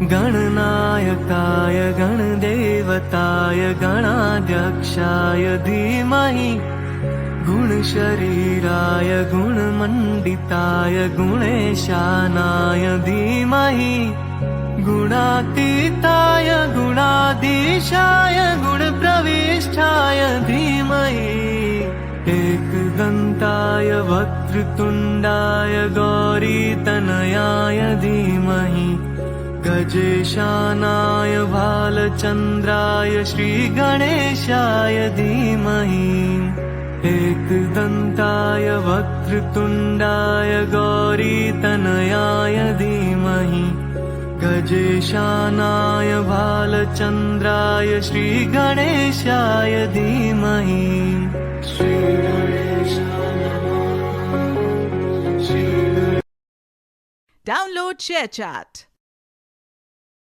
गणनायकाय गणदेवताय गणाध्यक्षाय धीमहि गुणशरीराय गुणमण्डिताय गुणेशानाय धीमहि गुणातीताय गुणाधीशाय गुणप्रविष्टाय धीमहि एकदन्ताय वक्रतुण्डाय गौरीतनयाय धीमहि गजेशानाय भालचन्द्राय श्रीगणेशाय धीमहि एकदन्ताय वक्रतुण्डाय गौरीतनयाय धीमहि गजेशानाय भालचन्द्राय श्रीगणेशाय धीमहि Download ShareChat.